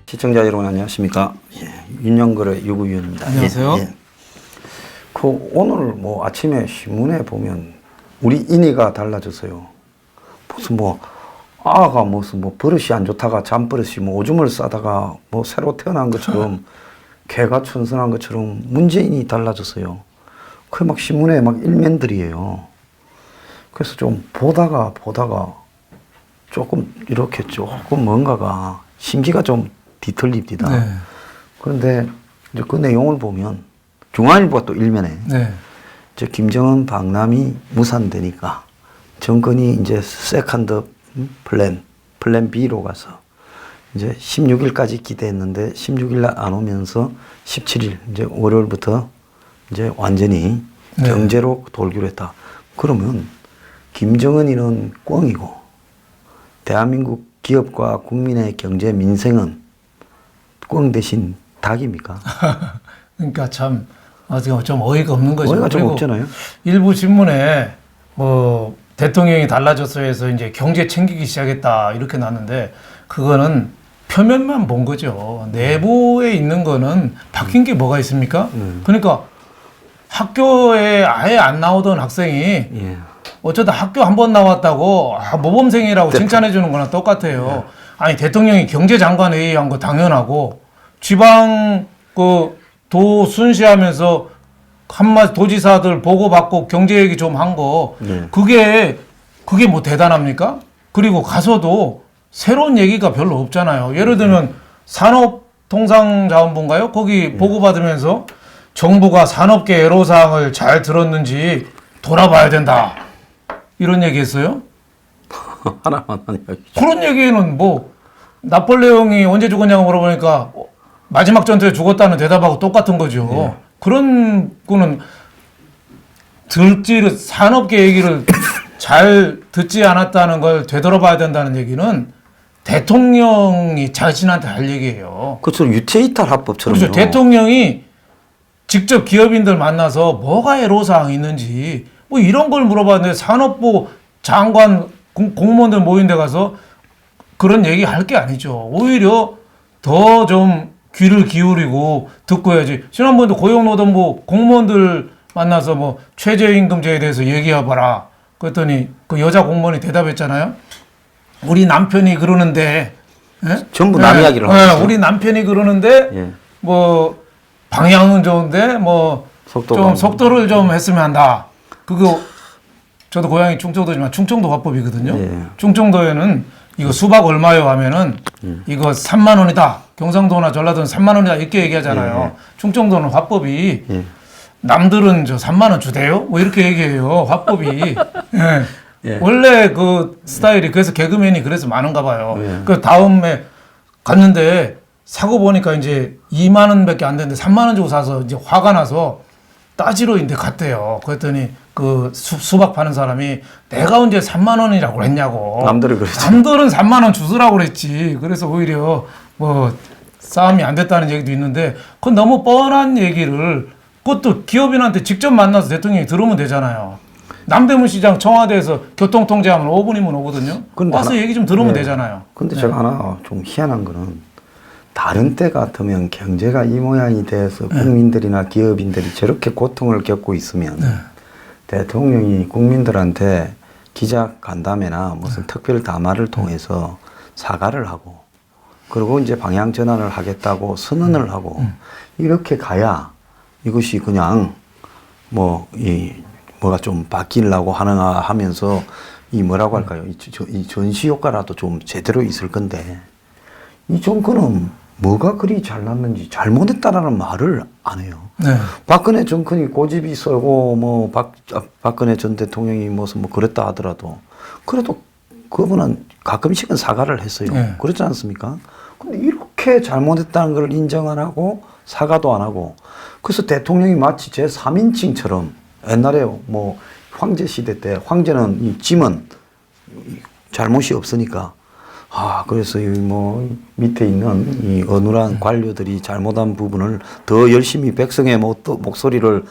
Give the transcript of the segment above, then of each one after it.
시청자 여러분 안녕하십니까? 윤영거래 유구위원입니다. 안녕하세요. 오늘 뭐 아침에 신문에 보면 우리 인의가 달라졌어요. 무슨 뭐 아가 무슨 뭐 버릇이 안 좋다가 잠버릇이 뭐 오줌을 싸다가 뭐 새로 태어난 것처럼 개가 천선한 것처럼 문재인이 달라졌어요. 그게 막 신문에 막 일면들이에요. 그래서 좀 보다가 조금 이렇게 조금 뭔가가 심기가 좀 뒤틀립니다. 네. 그런데 이제 그 내용을 보면 중앙일보가 또 일면에 네. 이제 김정은 방남이 무산되니까 정권이 이제 세컨드 플랜 B로 가서 이제 16일까지 기대했는데 16일 날 안 오면서 17일 이제 월요일부터 이제 완전히 네. 경제로 돌기로 했다. 그러면 김정은이는 꽝이고 대한민국 기업과 국민의 경제 민생은 꽝 대신 닭입니까? 그러니까 참 좀 어이가 없는 거죠. 어이가 좀 그리고 없잖아요. 일부 신문에 뭐 대통령이 달라졌어 해서 이제 경제 챙기기 시작했다 이렇게 났는데 그거는 표면만 본 거죠. 내부에 있는 거는 바뀐 게 뭐가 있습니까? 그러니까 학교에 아예 안 나오던 학생이 예. 어쩌다 학교 한 번 나왔다고 모범생이라고 칭찬해 주는 거나 똑같아요. 아니 대통령이 경제장관 회의한 거 당연하고 지방 도 순시하면서 한마디 도지사들 보고받고 경제 얘기 좀 한 거 네. 그게 뭐 대단합니까? 그리고 가서도 새로운 얘기가 별로 없잖아요. 예를 들면 산업통상자원부인가요? 거기 보고받으면서 정부가 산업계 애로사항을 잘 들었는지 돌아봐야 된다. 이런 얘기 했어요? 하나만 이야기. 그런 얘기는 뭐 나폴레옹이 언제 죽었냐고 물어보니까 마지막 전투에 죽었다는 대답하고 똑같은 거죠. 네. 그런 거는 산업계 얘기를 잘 듣지 않았다는 걸 되돌아봐야 된다는 얘기는 대통령이 자신한테 할 얘기예요. 그처럼 유체이탈 합법처럼요. 그렇죠. 대통령이 직접 기업인들 만나서 뭐가 애로사항이 있는지 뭐 이런 걸 물어봤는데 산업부 장관 공무원들 모인 데 가서 그런 얘기 할 게 아니죠. 오히려 더 좀 귀를 기울이고 듣고 해야지. 지난번에도 고용노동부 공무원들 만나서 뭐 최저임금제에 대해서 얘기해봐라. 그랬더니 그 여자 공무원이 대답했잖아요. 우리 남편이 그러는데 예? 전부 남 이야기를 하고 있어요. 우리 남편이 그러는데 예. 뭐 방향은 좋은데 뭐 좀 속도를 좀 했으면 한다. 그거 저도 고향이 충청도지만 충청도 화법이거든요. 예. 충청도에는 이거 수박 얼마요 하면은 이거 3만 원이다. 경상도나 전라도는 3만 원이다 이렇게 얘기하잖아요. 충청도는 화법이 남들은 저 3만 원 주대요. 뭐 이렇게 얘기해요. 화법이. 예. 예. 원래 그 스타일이 그래서 개그맨이 그래서 많은가 봐요. 예. 그 다음에 갔는데 사고 보니까 이제 2만 원밖에 안 되는데 3만 원 주고 사서 이제 화가 나서 따지러 인데 갔대요. 그랬더니 그 수박 파는 사람이 내가 언제 3만 원이라고 했냐고. 남들이 그랬지. 남들은 3만 원 주스라고 그랬지. 그래서 오히려 뭐 싸움이 안 됐다는 얘기도 있는데 그건 너무 뻔한 얘기를 그것도 기업인한테 직접 만나서 대통령이 들으면 되잖아요. 남대문 시장 청와대에서 교통통제하면 5분이면 오거든요. 와서 얘기 좀 들으면 되잖아요. 근데 제가 하나 좀 희한한 거는 다른 때 같으면 경제가 이 모양이 돼서 국민들이나 기업인들이 저렇게 고통을 겪고 있으면 대통령이 국민들한테 기자 간담회나 무슨 특별 담화를 통해서 사과를 하고 그리고 이제 방향 전환을 하겠다고 선언을 하고 이렇게 가야 이것이 그냥 뭐가 좀 바뀌려고 하나 하면서 이 뭐라고 할까요? 이 전시 효과라도 좀 제대로 있을 건데 이 정권은 뭐가 그리 잘났는지 잘못했다라는 말을 안 해요. 네. 박근혜 정권이 고집이 세고 뭐 박근혜 전 대통령이 무슨 뭐 그랬다 하더라도 그래도 그분은 가끔씩은 사과를 했어요. 네. 그렇지 않습니까? 근데 이렇게 잘못했다는 걸 인정 안 하고 사과도 안 하고 그래서 대통령이 마치 제 3인칭처럼 옛날에 뭐 황제 시대 때 황제는 이 짐은 잘못이 없으니까 그래서 이 뭐 밑에 있는 이 어눌한 관료들이 잘못한 부분을 더 열심히 백성의 목소리를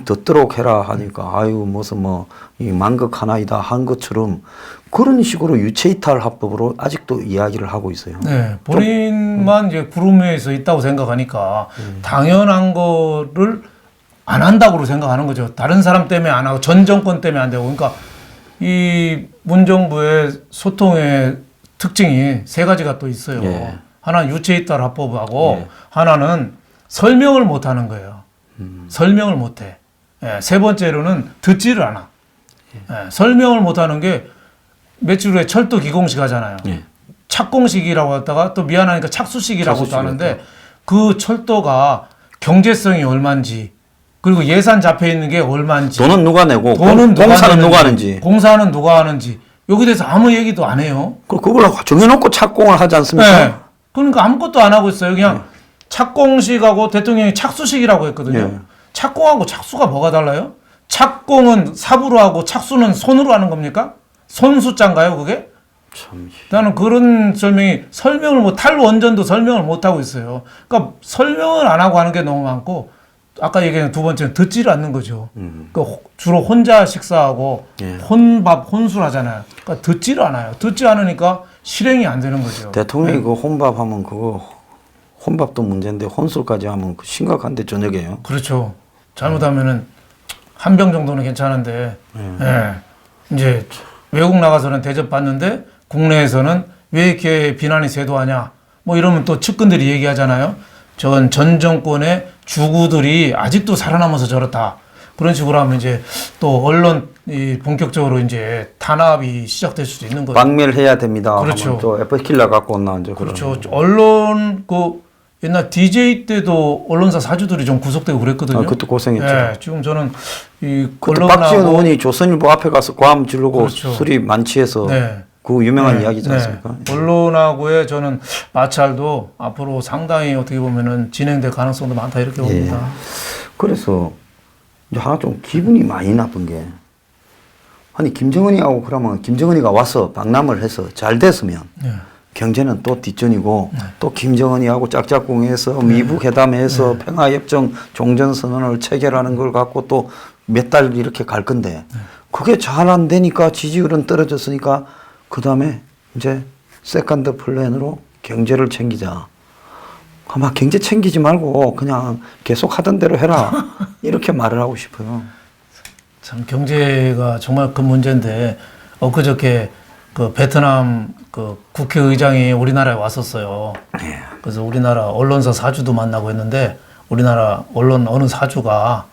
듣도록 해라 하니까 아유 무슨 뭐 이 만극 하나이다 한 것처럼 그런 식으로 유체이탈 합법으로 아직도 이야기를 하고 있어요. 네, 본인만 이제 구름에서 있다고 생각하니까 당연한 거를 안 한다고 생각하는 거죠. 다른 사람 때문에 안 하고 전 정권 때문에 안 되고. 그러니까 이 문정부의 소통의 특징이 세 가지가 또 있어요. 예. 하나는 유체이탈 합법하고 예. 하나는 설명을 못 하는 거예요. 설명을 못 해. 예, 세 번째로는 듣지를 않아. 예, 설명을 못 하는 게 며칠 후에 철도 기공식 하잖아요. 예. 착공식이라고 했다가 또 미안하니까 착수식이라고도 착수식이라고 하는데 그 철도가 경제성이 얼마인지 그리고 예산 잡혀 있는 게 얼마인지 돈은 누가 내고 돈은 공사는 내는지, 누가 하는지 공사는 누가 하는지 여기 대해서 아무 얘기도 안 해요. 그걸 정해놓고 착공을 하지 않습니까? 네. 그러니까 아무것도 안 하고 있어요. 그냥 착공식하고 대통령이 착수식이라고 했거든요. 네. 착공하고 착수가 뭐가 달라요? 착공은 삽으로 하고 착수는 손으로 하는 겁니까? 손수자인가요, 그게? 참. 나는 그런 설명을 탈원전도 설명을 못 하고 있어요. 그러니까 설명을 안 하고 하는 게 너무 많고 아까 얘기한 두 번째는 듣지를 않는 거죠. 그러니까 주로 혼자 식사하고 예. 혼밥, 혼술하잖아요. 그러니까 듣지를 않아요. 듣지 않으니까 실행이 안 되는 거죠. 대통령이 그 혼밥하면 그거 혼밥도 문제인데 혼술까지 하면 그 심각한데 저녁에요. 그렇죠. 잘못하면은 한 병 정도는 괜찮은데, 예. 이제 외국 나가서는 대접받는데 국내에서는 왜 이렇게 비난이 쇄도하냐? 뭐 이러면 또 측근들이 얘기하잖아요. 전 정권의 주구들이 아직도 살아남아서 저렇다. 그런 식으로 하면 이제 또 언론이 본격적으로 이제 탄압이 시작될 수도 있는 거죠. 박멸해야 됩니다. 그렇죠. 또 에프킬러 갖고 온나 이제 그렇죠. 언론 옛날 DJ 때도 언론사 사주들이 좀 구속되고 그랬거든요. 그때 고생했죠. 예, 지금 저는 이 그때 언론하고- 박지원 의원이 조선일보 앞에 가서 고함 지르고 그렇죠. 술이 만취해서 네. 그 유명한 네, 이야기지 않습니까? 네. 언론하고의 저는 마찰도 앞으로 상당히 어떻게 보면은 진행될 가능성도 많다 이렇게 봅니다. 그래서 이제 하나 좀 기분이 많이 나쁜 게 아니 김정은이하고 그러면 김정은이가 와서 방남을 해서 잘 됐으면 네. 경제는 또 뒷전이고 또 김정은이하고 짝짝꿍해서 미북 회담해서 평화협정 종전선언을 체결하는 걸 갖고 또 몇 달 이렇게 갈 건데 그게 잘 안 되니까 지지율은 떨어졌으니까 그 다음에 이제 세컨드 플랜으로 경제를 챙기자. 아마 경제 챙기지 말고 그냥 계속 하던 대로 해라. 이렇게 말을 하고 싶어요. 참 경제가 정말 큰 문제인데 엊그저께 그 베트남 그 국회의장이 우리나라에 왔었어요. 그래서 우리나라 언론사 사주도 만나고 했는데 우리나라 언론 어느 사주가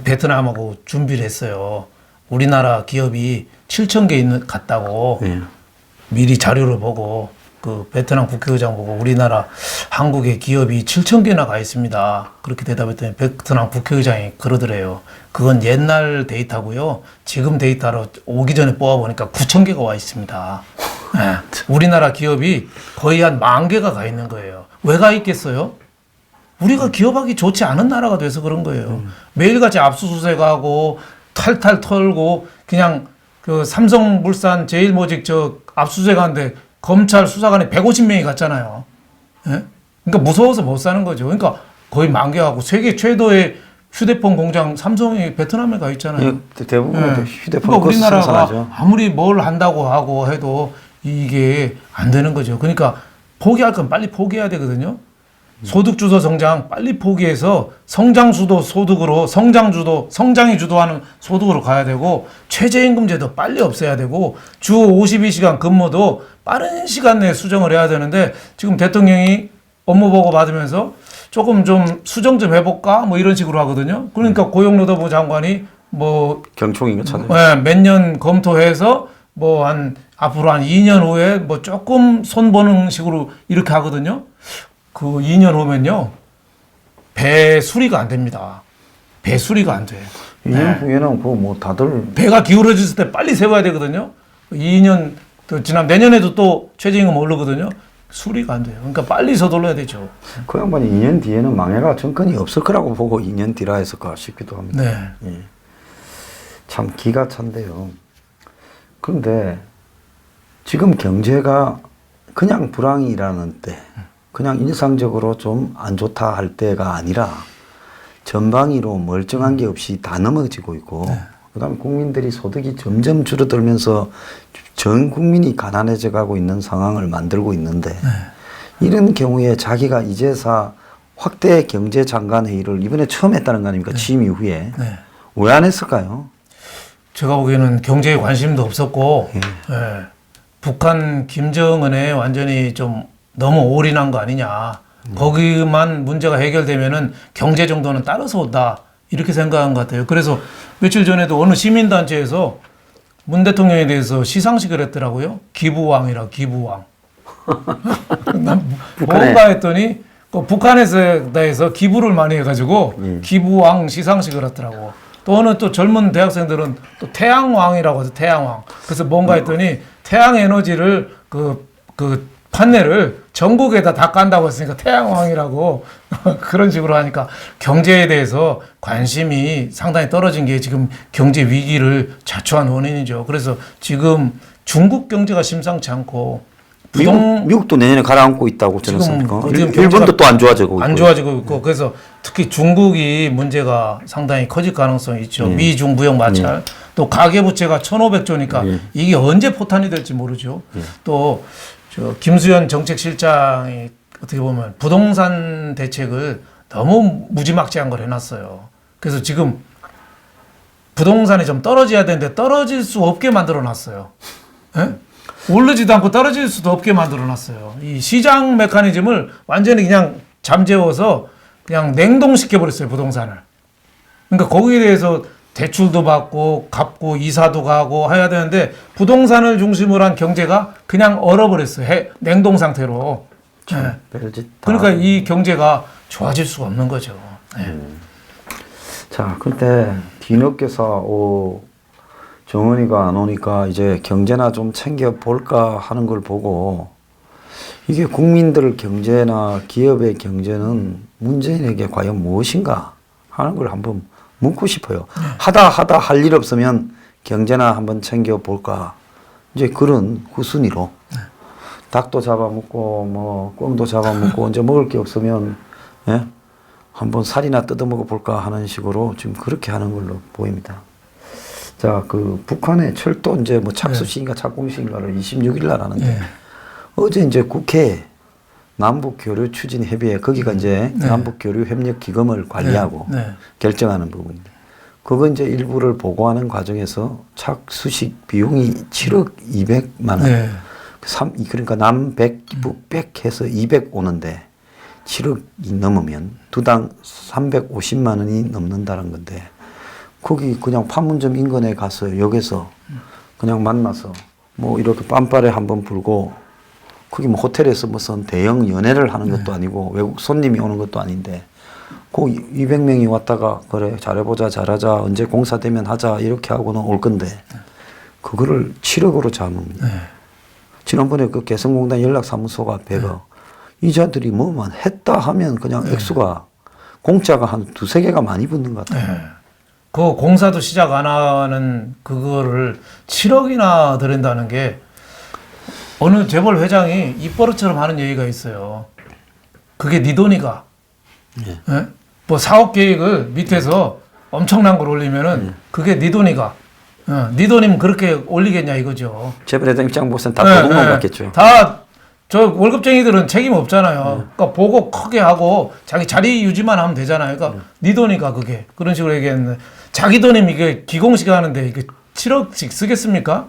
베트남하고 준비를 했어요. 우리나라 기업이 7,000개 갔다고 예. 미리 자료를 보고 그 베트남 국회의장 보고 우리나라 한국의 기업이 7,000개나 가 있습니다. 그렇게 대답했더니 베트남 국회의장이 그러더래요. 그건 옛날 데이터고요. 지금 데이터로 오기 전에 뽑아보니까 9,000개가 와 있습니다. 네. 우리나라 기업이 거의 한 10,000개가 가 있는 거예요. 왜 가 있겠어요? 우리가 기업하기 좋지 않은 나라가 돼서 그런 거예요. 매일같이 압수수색하고 탈탈 털고 그냥 그 삼성물산 제일모직 압수수색하는데 검찰 수사관이 150명이 갔잖아요. 예? 그러니까 무서워서 못 사는 거죠. 그러니까 거의 만개하고 세계 최대의 휴대폰 공장 삼성이 베트남에 가 있잖아요. 예, 대부분 예. 휴대폰 그러니까 우리나라가 생산하죠. 아무리 뭘 한다고 하고 해도 이게 안 되는 거죠. 그러니까 포기할 건 빨리 포기해야 되거든요. 소득주도 성장 빨리 포기해서 성장주도 소득으로 성장이 주도하는 소득으로 가야 되고 최저임금제도 빨리 없애야 되고 주 52시간 근무도 빠른 시간 내에 수정을 해야 되는데 지금 대통령이 업무보고 받으면서 조금 좀 수정 좀 해볼까 뭐 이런 식으로 하거든요. 그러니까 고용노동부 장관이 뭐 경총인가 찾아요. 몇 년 검토해서 뭐 앞으로 한 2년 후에 뭐 조금 손보는 식으로 이렇게 하거든요. 그 2년 후면요. 배 수리가 안 됩니다. 배 수리가 안 돼. 2년 후에는 그 뭐 다들 배가 기울어졌을 때 빨리 세워야 되거든요. 2년 또 지난 내년에도 또 최저임금 오르거든요. 수리가 안 돼요. 그러니까 빨리 서둘러야 되죠. 그 양반이 2년 뒤에는 망해가 정권이 없을 거라고 보고 2년 뒤라 했을까 싶기도 합니다. 네. 예. 참 기가 찬데요. 그런데 지금 경제가 그냥 불황이라는 때, 그냥 인상적으로 좀 안 좋다 할 때가 아니라 전방위로 멀쩡한 게 없이 다 넘어지고 있고, 그다음에 국민들이 소득이 점점 줄어들면서 전 국민이 가난해져 가고 있는 상황을 만들고 있는데, 이런 경우에 자기가 이제사 확대 경제장관 회의를 이번에 처음 했다는 거 아닙니까? 취임 이후에. 왜 안 했을까요? 제가 보기에는 경제에 관심도 없었고, 예. 북한 김정은에 완전히 좀 너무 올인한 거 아니냐. 거기만 문제가 해결되면은 경제 정도는 따라서 온다. 이렇게 생각한 것 같아요. 그래서 며칠 전에도 어느 시민단체에서 문 대통령에 대해서 시상식을 했더라고요. 기부왕이라, 기부왕. 난 뭔가 했더니 그 북한에서 대해서 기부를 많이 해가지고 기부왕 시상식을 했더라고. 또 어느 또 젊은 대학생들은 또 태양왕이라고 해서 태양왕. 그래서 뭔가 했더니 태양 에너지를 그 판넬을 전국에다 다 깐다고 했으니까 태양왕이라고 그런 식으로 하니까 경제에 대해서 관심이 상당히 떨어진 게 지금 경제 위기를 자초한 원인이죠. 그래서 지금 중국 경제가 심상치 않고 미국도 내년에 가라앉고 있다고 지금 들었습니까? 지금 일본도 또 안 좋아지고 안 좋아지고 있고 그래서 특히 중국이 문제가 상당히 커질 가능성이 있죠. 미중 무역 마찰 또 가계부채가 1,500조니까 이게 언제 포탄이 될지 모르죠. 또 저 김수현 정책실장이 어떻게 보면 부동산 대책을 너무 무지막지한 걸 해놨어요. 그래서 지금 부동산이 좀 떨어져야 되는데 떨어질 수 없게 만들어놨어요. 예? 오르지도 않고 떨어질 수도 없게 만들어놨어요. 이 시장 메커니즘을 완전히 그냥 잠재워서 그냥 냉동시켜버렸어요, 부동산을. 그러니까 거기에 대해서 대출도 받고 갚고 이사도 가고 해야 되는데 부동산을 중심으로 한 경제가 그냥 얼어버렸어요. 냉동 상태로. 네. 그러니까 이 경제가 좋아질 수가 없는 거죠. 네. 자, 근데 뒤늦게서 정원이가 안 오니까 이제 경제나 좀 챙겨볼까 하는 걸 보고 이게 국민들 경제나 기업의 경제는 문재인에게 과연 무엇인가 하는 걸 한번 묻고 싶어요. 하다 할 일 없으면 경제나 한번 챙겨볼까. 이제 그런 후순위로. 닭도 잡아먹고, 뭐, 꿩도 잡아먹고, 이제 먹을 게 없으면, 예? 한번 살이나 뜯어먹어 볼까 하는 식으로 지금 그렇게 하는 걸로 보입니다. 자, 그 북한의 철도 이제 뭐 착수식인가 착공식인가를 26일 날 하는데, 어제 이제 국회 남북교류 추진 협의회 거기가 이제 남북교류 협력 기금을 관리하고 결정하는 부분인데 그거 이제 일부를 보고하는 과정에서 착수식 비용이 7억 200만 원. 그러니까 남 100, 북 100 해서 200 오는데 7억이 넘으면 두당 350만 원이 넘는다는 건데 거기 그냥 판문점 인근에 가서 역에서 그냥 만나서 뭐 이렇게 빰빠레 한번 불고 거기 뭐 호텔에서 무슨 대형 연애를 하는 것도 아니고 외국 손님이 오는 것도 아닌데 그 200명이 왔다가 그래 잘해보자 잘하자 언제 공사되면 하자 이렇게 하고는 올 건데 그거를 7억으로 잡습니다. 지난번에 그 개성공단 연락사무소가 배가 이자들이 뭐만 했다 하면 그냥 액수가 공짜가 한 두세 개가 많이 붙는 것 같아요. 그 공사도 시작 안 하는 그거를 7억이나 들인다는 게 어느 재벌 회장이 입버릇처럼 하는 얘기가 있어요. 그게 네 돈이가. 예? 뭐 사업 계획을 밑에서 엄청난 걸 올리면은 그게 네 돈이가. 네 돈이면 그렇게 올리겠냐 이거죠. 재벌 회장 입장 보세요. 다 도둑놈 같겠죠. 다 저 월급쟁이들은 책임 없잖아요. 그러니까 보고 크게 하고 자기 자리 유지만 하면 되잖아요. 그러니까 네 돈이가 그게 그런 식으로 얘기했는데 자기 돈이면 이게 기공식 하는데 이게 7억씩 쓰겠습니까?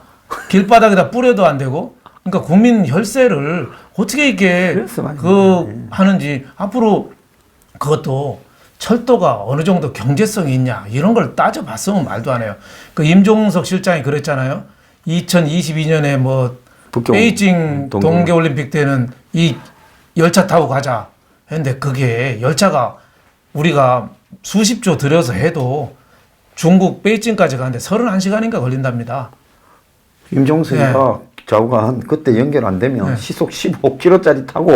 길바닥에다 뿌려도 안 되고. 그러니까 국민 혈세를 어떻게 이렇게 하는지 앞으로 그것도 철도가 어느 정도 경제성이 있냐 이런 걸 따져봤으면 말도 안 해요. 그 임종석 실장이 그랬잖아요. 2022년에 뭐 베이징 동계올림픽 때는 이 열차 타고 가자 했는데 그게 열차가 우리가 수십조 들여서 해도 중국 베이징까지 가는데 31시간인가 걸린답니다. 임종석이가 좌우간 그때 연결 안 되면 시속 15km짜리 타고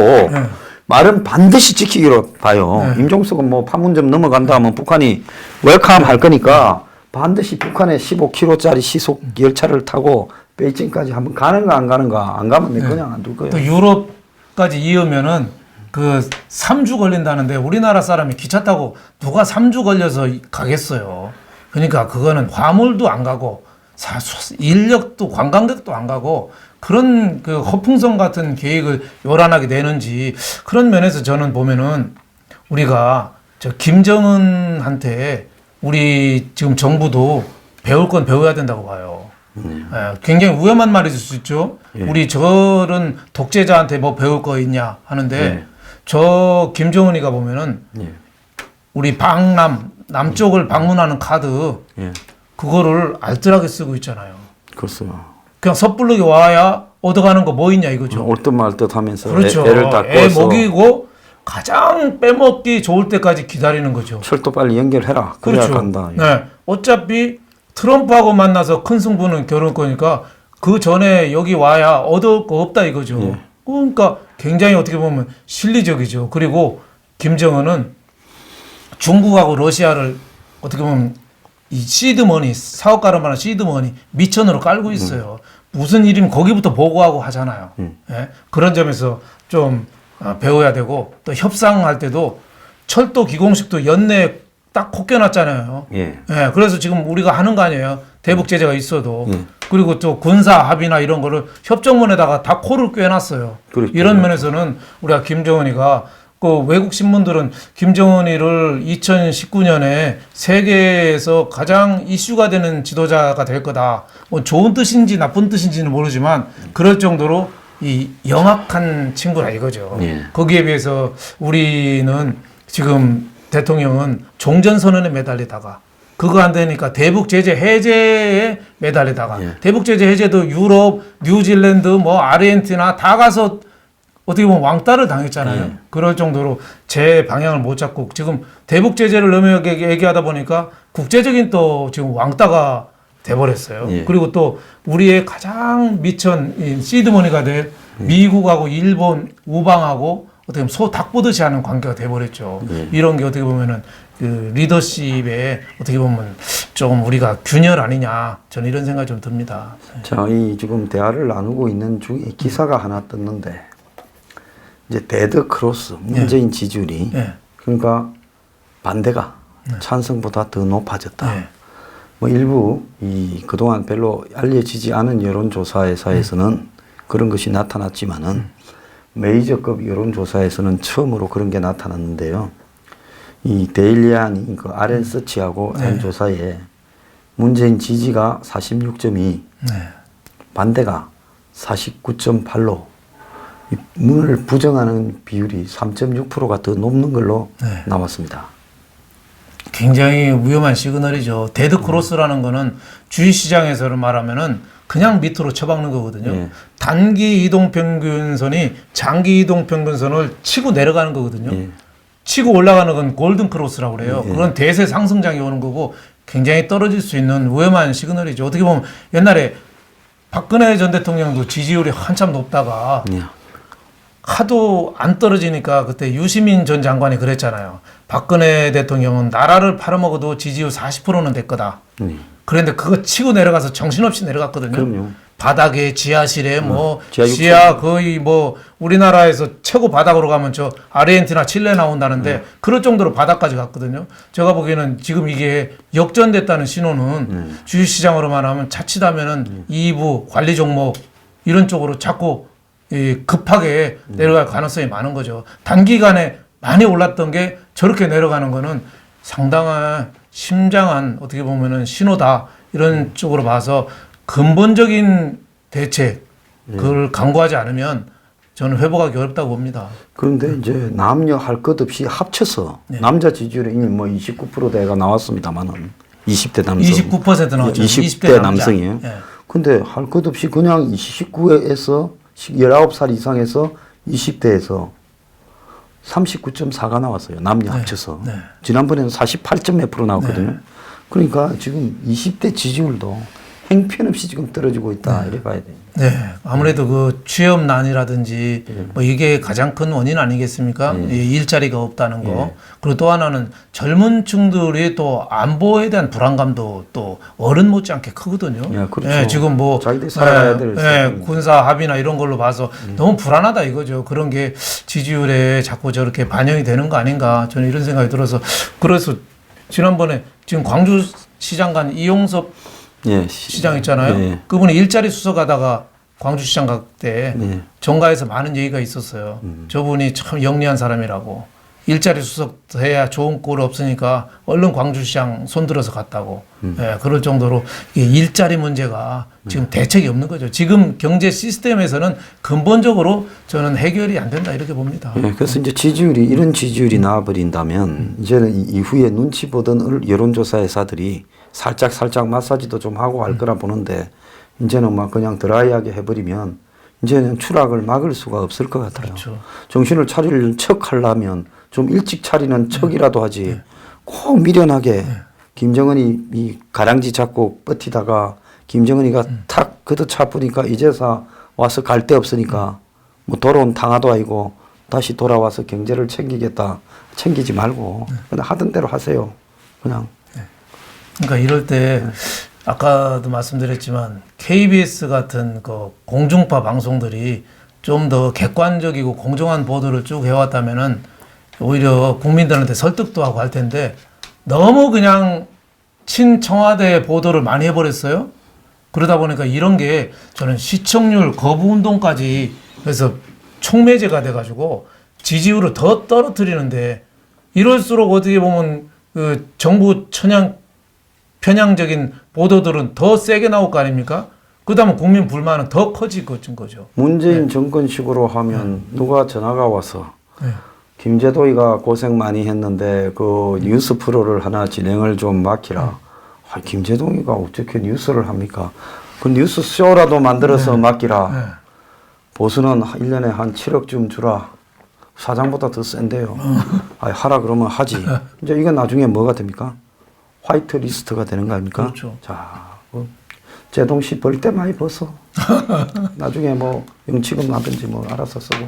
말은 반드시 지키기로 봐요. 임종석은 뭐 판문점 넘어간다 하면 북한이 웰컴 할 거니까 반드시 북한의 15km짜리 시속 열차를 타고 베이징까지 한번 가는가 안 가는가. 안 가면 내가 그냥 안 둘 거예요. 또 유럽까지 이으면은 그 3주 걸린다는데 우리나라 사람이 기차 타고 누가 3주 걸려서 가겠어요. 그러니까 그거는 화물도 안 가고 인력도 관광객도 안 가고 그런 그 허풍성 같은 계획을 요란하게 내는지 그런 면에서 저는 보면은 우리가 저 김정은한테 우리 지금 정부도 배울 건 배워야 된다고 봐요. 예, 굉장히 위험한 말일 수 있죠. 예. 우리 저런 독재자한테 뭐 배울 거 있냐 하는데 예. 저 김정은이가 보면은 예. 우리 남쪽을 방문하는 카드 예. 그거를 알뜰하게 쓰고 있잖아요. 그렇습니다. 그냥 섣부르게 와야 얻어가는 거 뭐 있냐 이거죠. 올 듯 말 듯 하면서 그렇죠. 애를 닦고 애 먹이고 가장 빼먹기 좋을 때까지 기다리는 거죠. 철도 빨리 연결해라. 그래야 그렇죠. 간다. 네. 어차피 트럼프하고 만나서 큰 승부는 결혼권이니까 그 전에 여기 와야 얻을 거 없다 이거죠. 예. 그러니까 굉장히 어떻게 보면 실리적이죠. 그리고 김정은은 중국하고 러시아를 어떻게 보면 이 시드머니 사업가로 말하는 시드머니 미천으로 깔고 있어요. 무슨 일이면 거기부터 보고하고 하잖아요. 예? 그런 점에서 좀 배워야 되고 또 협상할 때도 철도 기공식도 연내 딱 콧겨놨잖아요. 예. 예, 그래서 지금 우리가 하는 거 아니에요. 대북 제재가 있어도. 예. 그리고 또 군사 합의나 이런 거를 협정문에다가 다 코를 꿰놨어요. 그렇죠. 이런 면에서는 우리가 김정은이가 그 외국 신문들은 김정은이를 2019년에 세계에서 가장 이슈가 되는 지도자가 될 거다. 뭐 좋은 뜻인지 나쁜 뜻인지는 모르지만 그럴 정도로 이 영악한 친구라 이거죠. 예. 거기에 비해서 우리는 지금 대통령은 종전선언에 매달리다가 그거 안 되니까 대북 제재 해제에 매달리다가 예. 대북 제재 해제도 유럽, 뉴질랜드, 뭐 아르헨티나 다 가서 어떻게 보면 왕따를 당했잖아요. 예. 그럴 정도로 제 방향을 못 잡고 지금 대북 제재를 너무 얘기하다 보니까 국제적인 또 지금 왕따가 돼버렸어요. 예. 그리고 또 우리의 가장 미천 시드머니가 될 미국하고 일본 우방하고 어떻게 보면 소 닭 보듯이 하는 관계가 돼버렸죠. 예. 이런 게 어떻게 보면은 그 리더십에 어떻게 보면 좀 우리가 균열 아니냐 저는 이런 생각이 좀 듭니다. 자, 이 지금 대화를 나누고 있는 중에 기사가 하나 떴는데 이제 데드 크로스 문재인 지지율이 예. 그러니까 반대가 찬성보다 더 높아졌다. 예. 뭐 일부 이 그동안 별로 알려지지 않은 여론조사에서는 그런 것이 나타났지만은 메이저급 여론조사에서는 처음으로 그런 게 나타났는데요. 이 데일리안이 그 RN서치하고 한 조사에 문재인 지지가 46.2, 네. 반대가 49.8로 문을 부정하는 비율이 3.6%가 더 높는 걸로 네. 나왔습니다. 굉장히 위험한 시그널이죠. 데드 크로스라는 거는 주식시장에서는 말하면은 그냥 밑으로 쳐박는 거거든요. 예. 단기 이동 평균선이 장기 이동 평균선을 치고 내려가는 거거든요. 예. 치고 올라가는 건 골든 크로스라고 그래요. 예. 그건 대세 상승장이 오는 거고 굉장히 떨어질 수 있는 위험한 시그널이죠. 어떻게 보면 옛날에 박근혜 전 대통령도 지지율이 한참 높다가 예. 하도 안 떨어지니까 그때 유시민 전 장관이 그랬잖아요. 박근혜 대통령은 나라를 팔아먹어도 지지율 40%는 될 거다. 그런데 그거 치고 내려가서 정신없이 내려갔거든요. 그럼요. 바닥에 지하실에 뭐 지하 지하 거의 뭐 우리나라에서 최고 바닥으로 가면 저 아르헨티나 칠레 나온다는데 그럴 정도로 바닥까지 갔거든요. 제가 보기에는 지금 이게 역전됐다는 신호는 주식시장으로 말하면 자칫하면은 2부 관리 종목 이런 쪽으로 자꾸 급하게 내려갈 가능성이 많은 거죠. 단기간에 많이 올랐던 게 저렇게 내려가는 거는 상당한 심장한 어떻게 보면은 신호다 이런 쪽으로 봐서 근본적인 대책 그걸 강구하지 않으면 저는 회복하기 어렵다고 봅니다. 그런데 이제 남녀 할 것 없이 합쳐서 남자 지지율이 이미 뭐 29%대가 나왔습니다만은 20대 남성 29% 나왔죠. 20대 남성이에요. 예. 근데 할 것 없이 그냥 19에서 19살 이상에서 20대에서 39.4가 나왔어요. 남녀 합쳐서. 지난번에는 48.몇% 나왔거든요. 그러니까 지금 20대 지지율도 행편없이 지금 떨어지고 있다 이래 봐야 돼요. 네, 아무래도 그 취업난이라든지 뭐 이게 가장 큰 원인 아니겠습니까? 이 일자리가 없다는 거. 그리고 또 하나는 젊은 층들이 또 안보에 대한 불안감도 또 어른 못지않게 크거든요. 예, 그렇죠. 지금 뭐 자기들이 살아가야 될 세상이니까. 군사 합의나 이런 걸로 봐서 너무 불안하다 이거죠. 그런 게 지지율에 자꾸 저렇게 반영이 되는 거 아닌가 저는 이런 생각이 들어서 그래서 지난번에 지금 광주시장 간 이용섭 예, 시장 있잖아요. 예. 그분이 일자리 수석하다가 광주시장 갈 때 예. 정가에서 많은 얘기가 있었어요. 저분이 참 영리한 사람이라고. 일자리 수석해야 좋은 꼴 없으니까 얼른 광주시장 손들어서 갔다고. 예, 그럴 정도로 이게 일자리 문제가 지금 대책이 없는 거죠. 지금 경제 시스템에서는 근본적으로 저는 해결이 안 된다 이렇게 봅니다. 예, 그래서 이제 지지율이 이런 지지율이 나와버린다면 이제는 이후에 눈치 보던 여론조사 회사들이 살짝 마사지도 좀 하고 할 거라 보는데 이제는 막 그냥 드라이하게 해버리면 이제는 추락을 막을 수가 없을 것 같아요. 그렇죠. 정신을 차릴 척 하려면 좀 일찍 차리는 척이라도 하지 꼭 미련하게 김정은이 이 가랑지 잡고 버티다가 김정은이가 탁 걷어차보니까 이제서 와서 갈 데 없으니까 뭐 돌아온 당하도 아니고 다시 돌아와서 경제를 챙기겠다. 챙기지 말고 그냥 하던 대로 하세요. 그냥. 그러니까 이럴 때 아까도 말씀드렸지만 KBS 같은 그 공중파 방송들이 좀 더 객관적이고 공정한 보도를 쭉 해왔다면은 오히려 국민들한테 설득도 하고 할 텐데 너무 그냥 친청와대 보도를 많이 해버렸어요. 그러다 보니까 이런 게 저는 시청률 거부 운동까지 해서 촉매제가 돼가지고 지지율을 더 떨어뜨리는데 이럴수록 어떻게 보면 그 정부 편향적인 보도들은 더 세게 나올 거 아닙니까? 그다음에 국민 불만은 더 커질 거죠. 문재인 정권식으로 하면 누가 전화가 와서 김재도이가 고생 많이 했는데 그 뉴스 프로를 하나 진행을 좀 맡기라. 김재동이가 어떻게 뉴스를 합니까? 그 뉴스 쇼라도 만들어서 맡기라. 보수는 1년에 한 7억쯤 주라. 사장보다 더 센데요. 하라 그러면 하지. 이제 이건 나중에 뭐가 됩니까? 화이트 리스트가 되는 거 아닙니까? 그렇죠. 자, 제동 씨 벌 때 많이 벌어. 나중에 뭐 영치금 나든지 뭐 알아서 쓰고.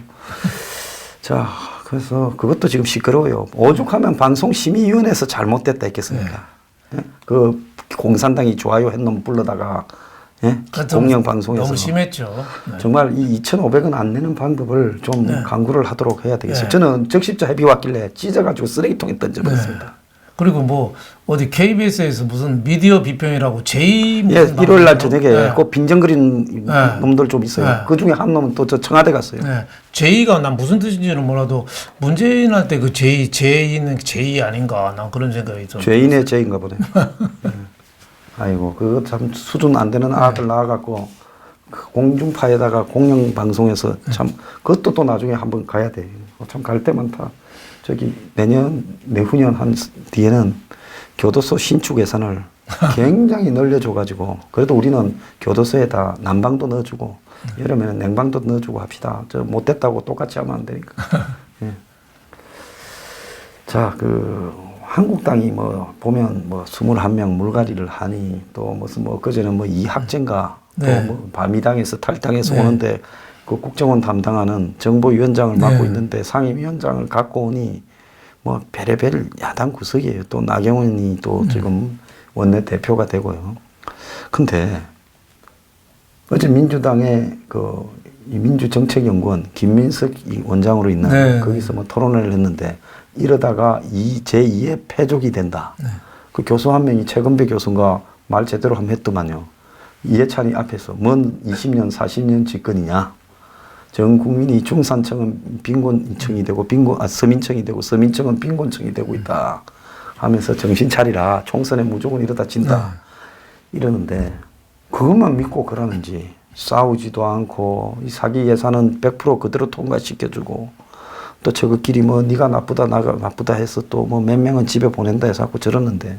자, 그래서 그것도 지금 시끄러워요. 오죽하면 방송심의위원회에서 잘못됐다 했겠습니까? 예? 그 공산당이 좋아요 했는 놈 불러다가 공영방송에서 너무 심했죠. 정말 이 2,500원 안 내는 방법을 좀 강구를 하도록 해야 되겠어요. 저는 적십자 회비 왔길래 찢어가지고 쓰레기통에 던져버렸습니다. 그리고 뭐 어디 KBS에서 무슨 미디어 비평이라고 제2 예, 일요일 날 저녁에 꼭 빈정거리는 놈들 좀 있어요. 그 중에 한 놈은 또 저 청와대 갔어요. 제2가 난 무슨 뜻인지는 몰라도 문재인 할 때 그 제2는 제2 아닌가 난 그런 생각이 좀. 죄인의 죄인가 보네. 아이고 그거 참 수준 안 되는 아들 낳아갖고 그 공중파에다가 공영방송에서 참 그것도 또 나중에 한번 가야 돼. 참 갈 데 많다. 저기 내후년 한 뒤에는 교도소 신축 예산을 굉장히 늘려줘가지고 그래도 우리는 교도소에다 난방도 넣어주고 여름에는 냉방도 넣어주고 합시다. 저 못됐다고 똑같이 하면 안 되니까. 예. 자, 한국당이 뭐 보면 뭐 21명 물갈이를 하니 또 무슨 뭐 그전에 뭐 이학재인가 또 뭐 바미당에서 탈당해서 오는데 그 국정원 담당하는 정보위원장을 맡고 있는데 상임위원장을 갖고 오니 뭐 별의별 야당 구석이에요. 또 나경원이 또 지금 원내 대표가 되고요. 근데 어제 민주당의 이 민주정책연구원 김민석 원장으로 있는 거기서 뭐 토론을 했는데 이러다가 제2의 패족이 된다. 그 교수 한 명이 최건배 교수가 말 제대로 한번 했더만요. 이해찬이 앞에서 뭔 20년 40년 집권이냐. 전 국민이 중산층은 빈곤층이 되고 서민층이 되고 서민층은 빈곤층이 되고 있다 하면서 정신 차리라. 총선에 무조건 이러다 진다. 이러는데 그것만 믿고 그러는지 싸우지도 않고 이 사기 예산은 100% 그대로 통과시켜주고 또 저거끼리 뭐 네가 나쁘다 나가 나쁘다 해서 또 뭐 몇 명은 집에 보낸다 해서 자꾸 저러는데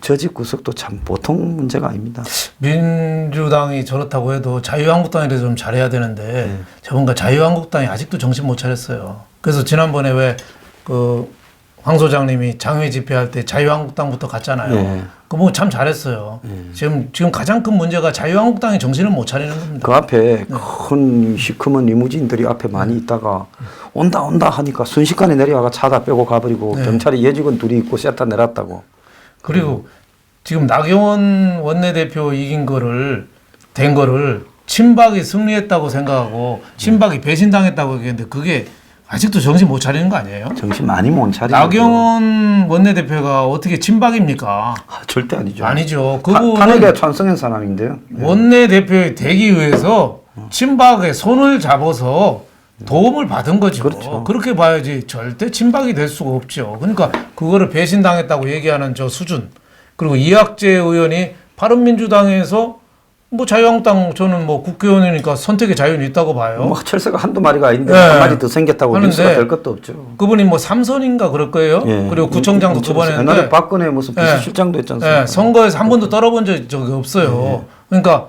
저 집 구석도 참 보통 문제가 아닙니다. 민주당이 저렇다고 해도 자유한국당이라도 좀 잘해야 되는데 저번가 자유한국당이 아직도 정신 못 차렸어요. 그래서 지난번에 왜 그 황 소장님이 장외 집회할 때 자유한국당부터 갔잖아요. 예. 그 뭐 참 잘했어요. 지금 가장 큰 문제가 자유한국당이 정신을 못 차리는 겁니다. 그 앞에 큰 시커먼 리무진들이 앞에 많이 있다가 온다 하니까 순식간에 내려와가 차다 빼고 가버리고 경찰이 여직원 둘이 있고 셋다 내렸다고. 그리고 지금 나경원 원내대표 이긴 거를 된 거를 친박이 승리했다고 생각하고 친박이 배신당했다고 얘기했는데 그게 아직도 정신 못 차리는 거 아니에요? 정신 많이 못 차리고. 나경원 원내대표가 어떻게 친박입니까? 절대 아니죠. 아니죠. 탄핵에 그분은 찬성한 사람인데요. 원내대표에 되기 위해서 친박의 손을 잡아서 도움을 받은 거죠. 그렇죠. 그렇게 봐야지 절대 친박이 될 수가 없죠. 그러니까 그거를 배신당했다고 얘기하는 저 수준. 그리고 이학재 의원이 바른민주당에서 뭐 자유한국당 저는 뭐 국회의원이니까 선택의 자유는 있다고 봐요. 뭐 철새가 한두 마리가 아닌데 네. 한 마리 더 생겼다고 하는데 뉴스가 될 것도 없죠. 그분이 뭐 삼선인가 그럴 거예요. 예. 그리고 구청장도 두 번 했는데 옛날에 박근혜 무슨 비서실장도 했지 않습니까? 예, 선거에서 한 번도 떨어본 적이 없어요. 그러니까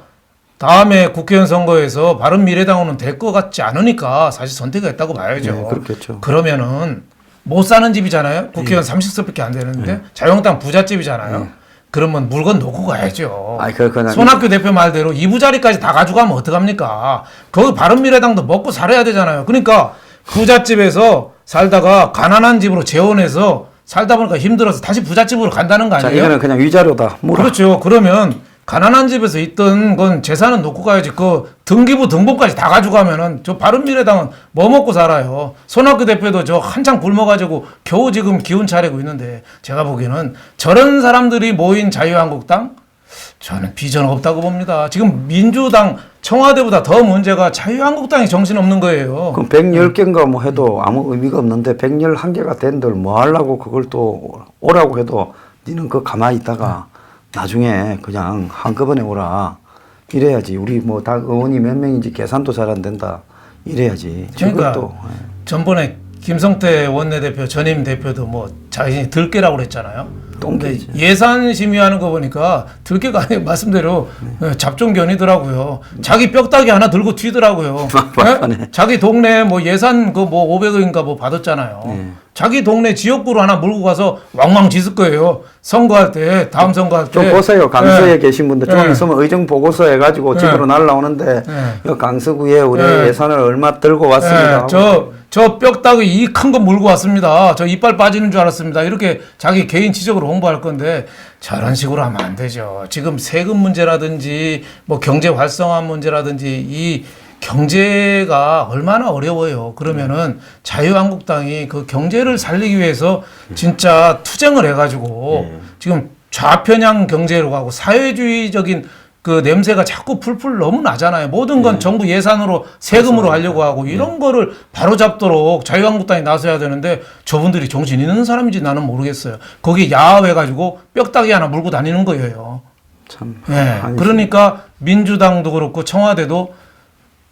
다음에 국회의원 선거에서 바른미래당으로는 될 것 같지 않으니까 사실 선택을 했다고 봐야죠. 네, 그렇겠죠. 그러면은 못 사는 집이잖아요. 국회의원 30석밖에 안 되는데 자유한국당 부잣집이잖아요. 그러면 물건 놓고 가야죠. 아니, 그냥 손학규 대표 말대로 2부 자리까지 다 가져가면 어떡합니까? 거기 바른미래당도 먹고 살아야 되잖아요. 그러니까 부잣집에서 살다가 가난한 집으로 재혼해서 살다 보니까 힘들어서 다시 부잣집으로 간다는 거 자, 아니에요? 이거는 그냥 위자료다. 물어. 그렇죠. 그러면 가난한 집에서 있던 건 재산은 놓고 가야지. 그 등기부 등본까지 다 가져가면은 저 바른미래당은 뭐 먹고 살아요. 손학규 대표도 저 한창 굶어가지고 겨우 지금 기운 차리고 있는데 제가 보기에는 저런 사람들이 모인 자유한국당 저는 비전 없다고 봅니다. 지금 민주당 청와대보다 더 문제가 자유한국당이 정신없는 거예요. 그럼 110개인가 뭐 해도 아무 의미가 없는데 111개가 된들 뭐 하려고 그걸 또 오라고 해도 니는 그 가만히 있다가 나중에 그냥 한꺼번에 오라. 이래야지. 우리 뭐 다 의원이 몇 명인지 계산도 잘 안 된다. 이래야지. 그러니까 또 전번에 김성태 원내대표 전임 대표도 뭐 자신이 들깨라고 그랬잖아요. 똥개지. 근데 예산 심의하는 거 보니까 들깨가 아니고 말씀대로 잡종견이더라고요. 자기 뼈다귀 하나 들고 튀더라고요. 맞네. 네? 자기 동네 뭐 예산 그 뭐 500억인가 뭐 받았잖아요. 네. 자기 동네 지역구로 하나 몰고 가서 왕왕 짖을 거예요. 선거할 때, 다음 선거할 때. 좀 보세요. 강서에 네. 계신 분들 좀 네. 있으면 의정 보고서 해가지고 네. 집으로 날라오는데 네. 이 강서구에 우리 네. 예산을 얼마 들고 왔습니다. 저 뼈다귀 이 큰 거 물고 왔습니다. 저 이빨 빠지는 줄 알았습니다. 이렇게 자기 개인 지적으로 홍보할 건데 저런 식으로 하면 안 되죠. 지금 세금 문제라든지 뭐 경제 활성화 문제라든지 이 경제가 얼마나 어려워요. 그러면은 자유한국당이 그 경제를 살리기 위해서 진짜 투쟁을 해가지고 지금 좌편향 경제로 가고 사회주의적인 그 냄새가 자꾸 풀풀 너무 나잖아요. 모든 건 정부 예산으로 세금으로 하려고 하고 이런 거를 바로잡도록 자유한국당이 나서야 되는데 저분들이 정신 있는 사람인지 나는 모르겠어요. 거기에 야합해가지고 뼈다귀 하나 물고 다니는 거예요. 참. 네. 그러니까 민주당도 그렇고 청와대도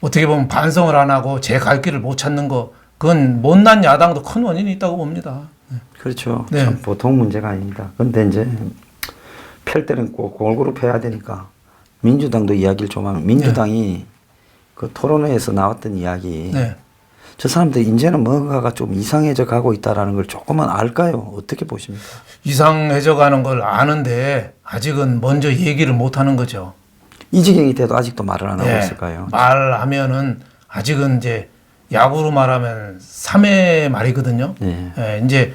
어떻게 보면 반성을 안 하고 제 갈 길을 못 찾는 거 그건 못난 야당도 큰 원인이 있다고 봅니다. 그렇죠. 네. 참 보통 문제가 아닙니다. 근데 이제 펼 때는 꼭 골고루 펴야 되니까 민주당도 이야기를 좀 하면 민주당이 그 토론회에서 나왔던 이야기 네. 저 사람들 이제는 뭔가가 좀 이상해져 가고 있다라는 걸 조금만 알까요? 어떻게 보십니까? 이상해져 가는 걸 아는데 아직은 먼저 얘기를 못 하는 거죠. 이지경이 돼도 아직도 말을 안 하고 네. 있을까요? 말하면은 아직은 이제 야구로 말하면 3회 말이거든요. 네. 예, 이제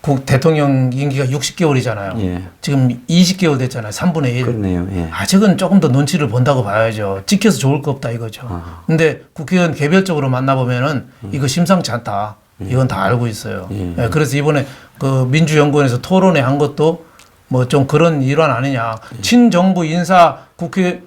국 대통령 임기가 60개월이잖아요. 예. 지금 20개월 됐잖아요. 3분의 1. 그렇네요. 예. 아직은 조금 더 눈치를 본다고 봐야죠. 찍혀서 좋을 거 없다 이거죠. 근데 국회의원 개별적으로 만나보면은 이거 심상치 않다. 이건 다 알고 있어요. 예, 그래서 이번에 그 민주연구원에서 토론회 한 것도 뭐 좀 그런 일환 아니냐. 친정부 인사 국회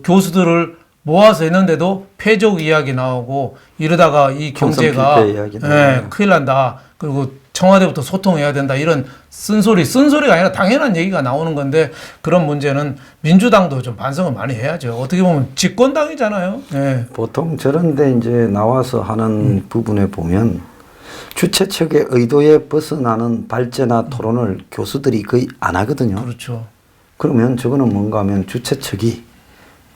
교수들을 모아서 했는데도 패족 이야기 나오고 이러다가 이 경제가 필패 이야기 나오네요. 큰일 난다. 그리고 청와대부터 소통해야 된다. 이런 쓴소리가 아니라 당연한 얘기가 나오는 건데 그런 문제는 민주당도 좀 반성을 많이 해야죠. 어떻게 보면 집권당이잖아요. 예. 보통 저런데 이제 나와서 하는 부분에 보면 주최 측의 의도에 벗어나는 발제나 토론을 교수들이 거의 안 하거든요. 그렇죠. 그러면 저거는 뭔가 하면 주최 측이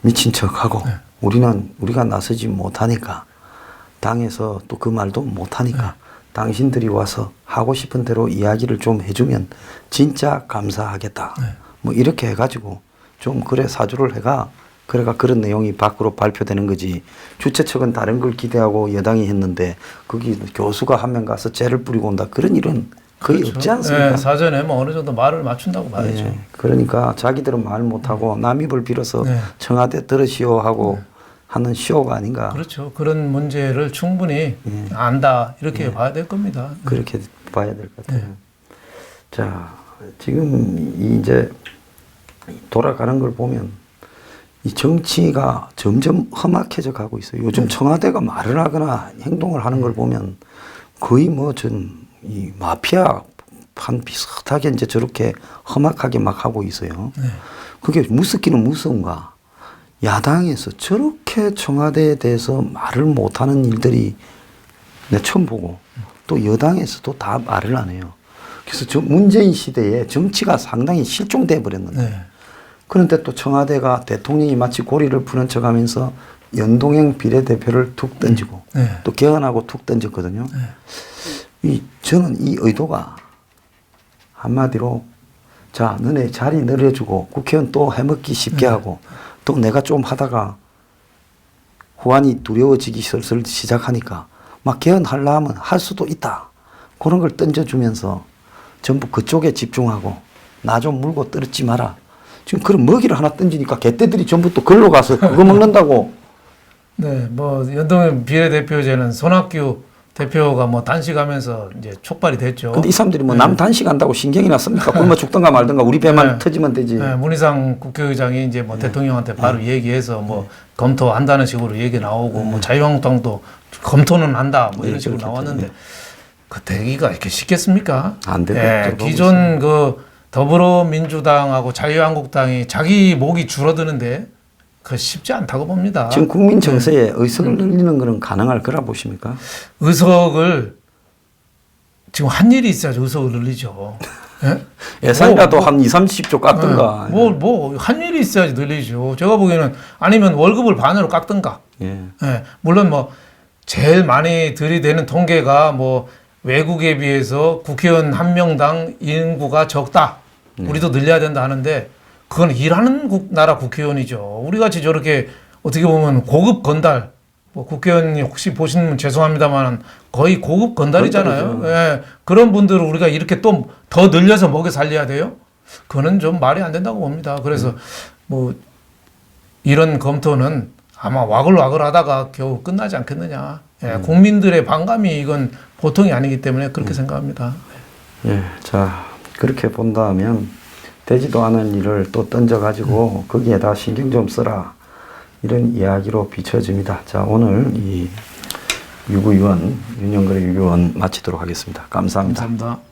미친 척하고 우리가 나서지 못하니까 당에서 또 그 말도 못하니까 당신들이 와서 하고 싶은 대로 이야기를 좀 해주면 진짜 감사하겠다. 뭐 이렇게 해가지고 좀 그래 사주를 해가 그래가 그런 내용이 밖으로 발표되는 거지. 주최 측은 다른 걸 기대하고 여당이 했는데 거기 교수가 한 명 가서 죄를 뿌리고 온다. 그런 일은 거의 그렇죠. 없지 않습니까? 예, 사전에 뭐 어느 정도 말을 맞춘다고 봐야죠. 예, 그러니까 자기들은 말 못하고 남입을 빌어서 네. 청와대 들으시오 하고 하는 쇼가 아닌가. 그렇죠. 그런 문제를 충분히 안다 이렇게 봐야 될 겁니다. 그렇게 봐야 될 것 같아요. 자, 지금 이제 돌아가는 걸 보면 이 정치가 점점 험악해져 가고 있어요. 요즘 청와대가 말을 하거나 행동을 하는 걸 보면 거의 뭐 전 이 마피아 판 비슷하게 이제 저렇게 험악하게 막 하고 있어요. 그게 무섭기는 무서운가? 야당에서 저렇게 청와대에 대해서 말을 못하는 일들이 내가 처음 보고 또 여당에서도 다 말을 안 해요. 그래서 저 문재인 시대에 정치가 상당히 실종돼 버렸는데 네. 그런데 또 청와대가 대통령이 마치 고리를 푸는 척하면서 연동형 비례대표를 툭 던지고 네. 또 개헌하고 툭 던졌거든요. 저는 이 의도가 한마디로 자 너네 자리 늘려주고 국회의원 또 해먹기 쉽게 하고 또 내가 좀 하다가 후환이 두려워지기 슬슬 시작하니까 막 개헌하려 하면 할 수도 있다. 그런 걸 던져주면서 전부 그쪽에 집중하고 나 좀 물고 떨어지지 마라. 지금 그런 먹이를 하나 던지니까 개떼들이 전부 또 걸로 가서 그거 먹는다고. 네, 뭐 연동형 비례대표제는 손학규 대표가 뭐 단식하면서 이제 촉발이 됐죠. 근데 이 사람들이 뭐 남 단식한다고 신경이 났습니까? 굶어 죽든가 말든가 우리 배만 네. 터지면 되지. 네, 문희상 국회의장이 이제 뭐 대통령한테 바로 얘기해서 뭐 검토한다는 식으로 얘기 나오고 뭐 자유한국당도 검토는 한다 뭐 이런 식으로 그렇겠죠. 나왔는데 그 되기가 이렇게 쉽겠습니까? 안 되겠죠. 예, 너무 기존 그 더불어민주당하고 자유한국당이 자기 목이 줄어드는데 그 쉽지 않다고 봅니다. 지금 국민 정서에 의석을 늘리는 거는 가능할 거라 보십니까? 의석을 지금 한 일이 있어야지 의석을 늘리죠. 예? 예산이라도 한 2, 30조 깎든가. 한 일이 있어야지 늘리죠. 제가 보기에는 아니면 월급을 반으로 깎든가. 예. 예, 물론 뭐 제일 많이 들이대는 통계가 뭐 외국에 비해서 국회의원 한 명당 인구가 적다. 우리도 늘려야 된다 하는데 그건 일하는 나라 국회의원이죠. 우리 같이 저렇게 어떻게 보면 고급 건달, 뭐 국회의원이 혹시 보시면 죄송합니다만 거의 고급 건달이잖아요. 건달이죠. 예, 그런 분들을 우리가 이렇게 또 더 늘려서 먹여 살려야 돼요? 그거는 좀 말이 안 된다고 봅니다. 그래서 뭐 이런 검토는 아마 와글와글 하다가 겨우 끝나지 않겠느냐. 예, 국민들의 반감이 이건 보통이 아니기 때문에 그렇게 생각합니다. 예. 자, 그렇게 본다면 되지도 않은 일을 또 던져가지고 거기에다 신경 좀 써라. 이런 이야기로 비춰집니다. 자, 오늘 이 유구위원, 윤영거래 유구위원 마치도록 하겠습니다. 감사합니다. 감사합니다.